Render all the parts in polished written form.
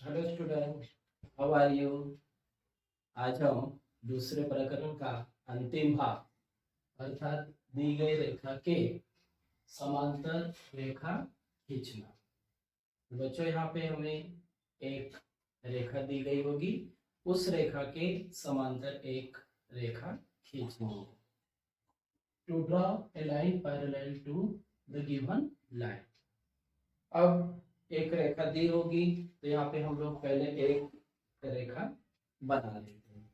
Hello student, how are you. आज हम दूसरे प्रकरण का अंतिम भाग अर्थात दी गई रेखा के समांतर रेखा खींचना। तो बच्चों, यहाँ पे हमें एक रेखा दी गई होगी, उस रेखा के समांतर एक रेखा खींचनी है। To draw a line parallel to the given line. अब एक रेखा दी होगी, तो यहाँ पे हम लोग पहले एक रेखा बना लेते हैं।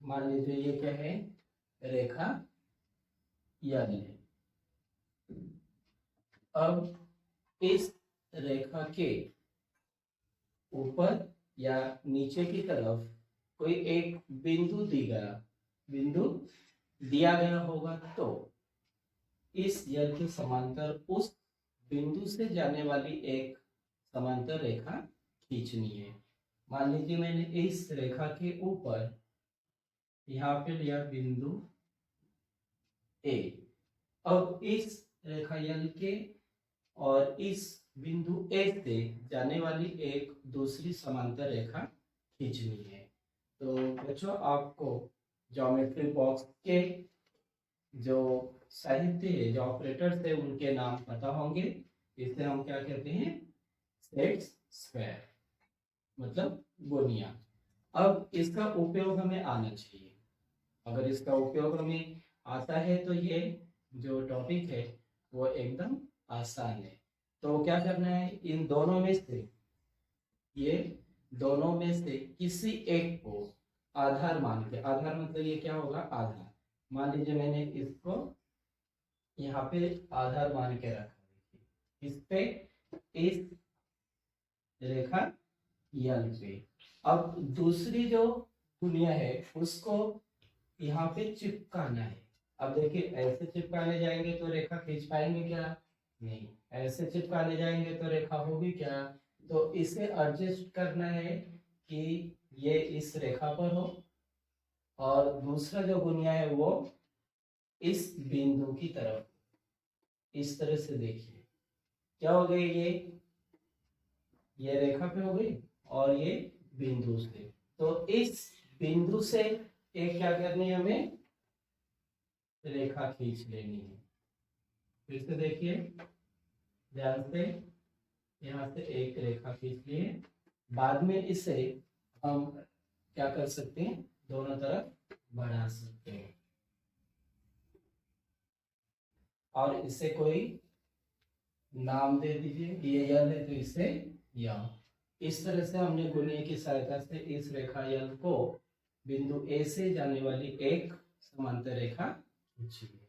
मान लीजिए ये क्या है, रेखा यन है। अब इस रेखा के ऊपर या नीचे की तरफ कोई एक बिंदु दिया गया होगा, तो इस यल के समांतर उस बिंदु से जाने वाली एक समांतर रेखा खींचनी है। मान लीजिए मैंने इस रेखा के ऊपर यहाँ पे लिया बिंदु ए। अब इस रेखा यल के और इस बिंदु ए से जाने वाली एक दूसरी समांतर रेखा खींचनी है। तो बच्चों, आपको ज्योमेट्री बॉक्स के जो साहित्य है, जो ऑपरेटर्स है, उनके नाम पता होंगे। इसे हम क्या कहते हैं, सेट्स स्क्वायर, मतलब गोनिया। अब इसका उपयोग हमें आना चाहिए। अगर इसका उपयोग हमें आता है तो ये जो टॉपिक है वो एकदम आसान है। तो क्या करना है, इन दोनों में से ये दोनों में से किसी एक को आधार मान के, आधार मतलब ये क्या होगा, आधार। मान लीजिए मैंने इसको यहाँ पे आधार मान के रखा, इस पे, इस रेखा यल पे। अब दूसरी जो दुनिया है उसको यहाँ पे चिपकाना है। अब देखिए, ऐसे चिपकाने जाएंगे तो रेखा खींच पाएंगे क्या? नहीं। ऐसे चिपकाने जाएंगे तो रेखा होगी क्या? तो इसे एडजस्ट करना है कि ये इस रेखा पर हो और दूसरा जो गुनिया है वो इस बिंदु की तरफ, इस तरह से देखिए क्या हो गई, ये रेखा पे हो गई और ये बिंदु से। तो इस बिंदु से एक क्या करनी है, हमें रेखा खींच लेनी है। फिर से देखिए ध्यान से, यहाँ से एक रेखा खींच लिए। बाद में इसे हम क्या कर सकते हैं, दोनों तरफ बढ़ा सकते हैं और इसे कोई नाम दे दीजिए। ये यल है तो इसे यम। इस तरह से हमने गुणीय की सहायता से इस रेखा यल को बिंदु ए से जाने वाली एक समांतर रेखा खींची है।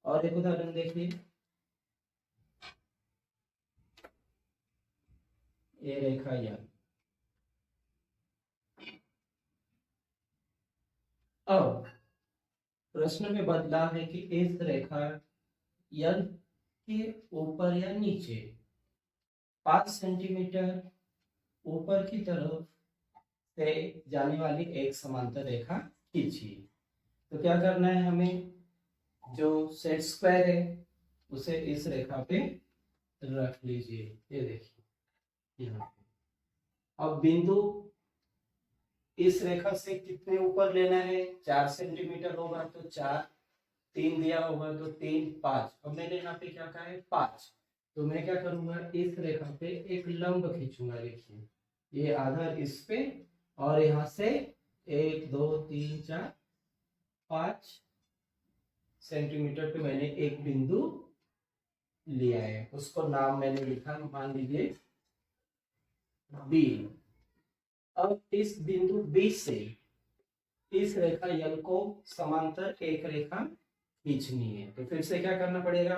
और एक उदाहरण देखिए, ये रेखा यल। अब प्रश्न में बदलाव है कि इस रेखा यल के ऊपर या नीचे 5 सेंटीमीटर ऊपर की तरफ से जाने वाली एक समांतर रेखा खींचिए। तो क्या करना है, हमें जो सेट स्क्वायर है उसे इस रेखा पे रख लीजिए। ये देखिए यहाँ पे। अब बिंदु इस रेखा से कितने ऊपर लेना है, 4 सेंटीमीटर होगा तो 4, 3 दिया होगा तो 3, 5। अब मैंने यहाँ पे क्या कहा है, 5। तो मैं क्या करूंगा, इस रेखा पे एक लंब खींचूंगा। देखिए ये आधार इस पे और यहाँ से 1 2 3 4 5 सेंटीमीटर पे मैंने एक बिंदु लिया है। उसको नाम मैंने लिखा, मान लीजिए बी। अब इस बिंदु बी से इस रेखा यल को समांतर एक रेखा खींचनी है। तो फिर से क्या करना पड़ेगा,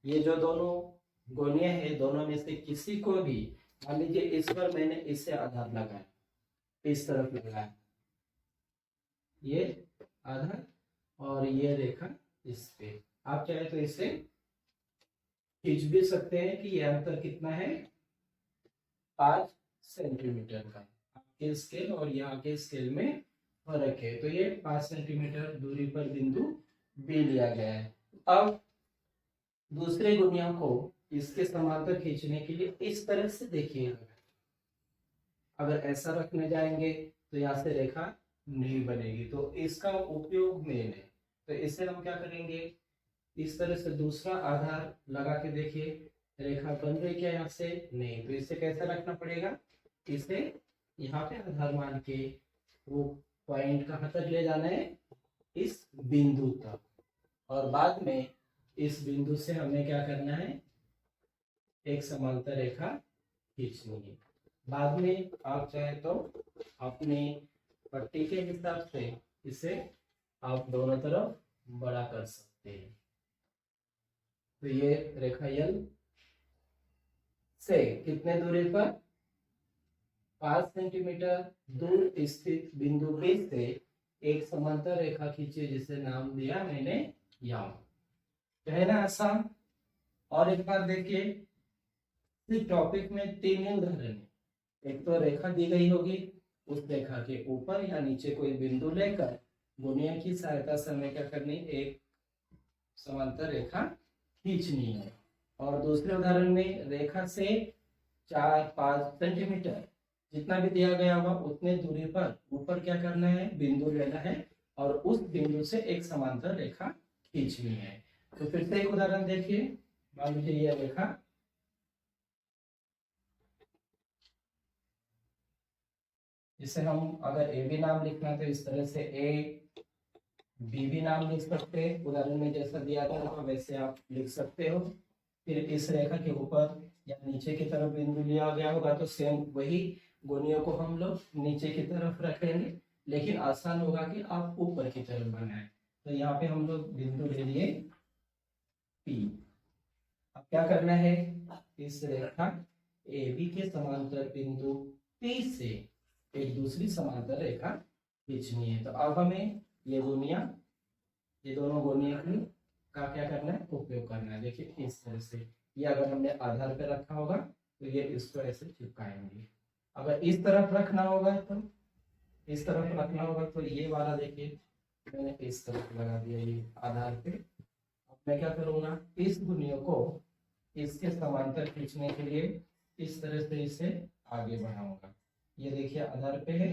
ये जो दोनों गोनियां हैं, दोनों में से किसी को भी, मान लीजिए इस पर मैंने इससे आधार लगाया, इस तरफ लगाया, ये आधार और ये रेखा इस पे। आप चाहे तो इसे खींच भी सकते हैं कि यह अंतर कितना है, 5 सेंटीमीटर का। आपके स्केल और यहाँ के स्केल में फर्क है, तो ये 5 सेंटीमीटर दूरी पर बिंदु बी लिया गया है। अब दूसरे गुनिया को इसके समांतर खींचने के लिए इस तरह से देखिए, अगर ऐसा रखने जाएंगे तो यहाँ से रेखा नहीं बनेगी, तो इसका उपयोग मेन है। तो इसे हम क्या करेंगे, इस तरह से दूसरा आधार लगा के देखिए, रेखा बन रही क्या यहाँ से, नहीं, तो इसे कैसे रखना पड़ेगा, इसे यहाँ पे आधार मान के वो पॉइंट कहाँ तक ले जाना है, इस बिंदु तक, और बाद में इस बिंदु से हमें क्या करना है, एक समांतर रेखा खींचनी है। बाद में आप चाहे तो अपनी पट्टी के हिसाब से इसे आप दोनों तरफ बड़ा कर सकते हैं। तो ये रेखा यल से कितने दूरी पर, 5 सेंटीमीटर दूर स्थित बिंदु B से एक समांतर रेखा खींचे, जिसे नाम दिया मैंने याम। तो है ना आसान। और एक बार देखिए, इस टॉपिक में 3 उदाहरण है। एक तो रेखा दी गई होगी, उस रेखा के ऊपर या नीचे कोई बिंदु लेकर गुनिया की सहायता से हमें क्या करनी, एक समांतर रेखा खींचनी है। और दूसरे उदाहरण में रेखा से 4-5 सेंटीमीटर जितना भी दिया गया होगा उतने दूरी पर ऊपर क्या करना है, बिंदु लेना है और उस बिंदु से एक समांतर रेखा खींचनी है। तो फिर से एक उदाहरण देखिए, मान लीजिए यह रेखा, इसे हम अगर ए बी नाम लिखना है तो इस तरह से ए बी भी नाम लिख सकते हैं, उदाहरण में जैसा दिया था वैसे आप लिख सकते हो। फिर इस रेखा के ऊपर या नीचे की तरफ बिंदु लिया गया होगा तो सेम वही गोनियों को हम लोग नीचे की तरफ रखेंगे, लेकिन आसान होगा कि आप ऊपर की तरफ बनाएं। तो यहाँ पे हम लोग बिंदु ले लिए P। अब क्या करना है, इस रेखा AB के समांतर बिंदु P से एक दूसरी समांतर रेखा खींचनी है। तो अब हमें ये गोनिया, ये दोनों गोनिया का क्या करना है, उपयोग करना है। देखिए इस तरह से, ये अगर हमने आधार पे रखा होगा तो ये इसको ऐसे चिपकाएंगे। अगर इस तरफ रखना होगा तो इस तरफ रखना होगा, तो ये वाला देखिए मैंने इस तरफ लगा दिया ये आधार पे। अब मैं क्या करूंगा, इस गुनिया को इसके समांतर खींचने के लिए इस तरह से इसे आगे बढ़ाऊंगा। ये देखिए आधार पे है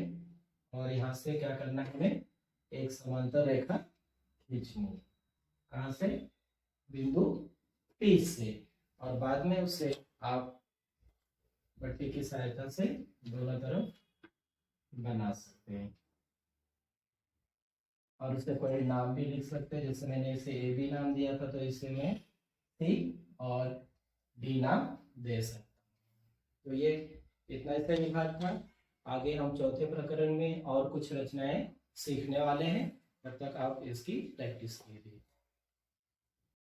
और यहाँ से क्या करना है, हमें एक समांतर रेखा खींचनी है। कहाँ से, बिंदु P से, और बाद में उसे आप पट्टी की सहायता से दोनों तरफ बना सकते हैं और उसे कोई नाम भी लिख सकते हैं। जैसे मैंने इसे ए बी नाम दिया था तो इसे मैं C और D नाम दे सकता हूँ। तो ये इतना इसका विभाग था। आगे हम चौथे प्रकरण में और कुछ रचनाएं सीखने वाले हैं, तब तक आप इसकी प्रैक्टिस कीजिए।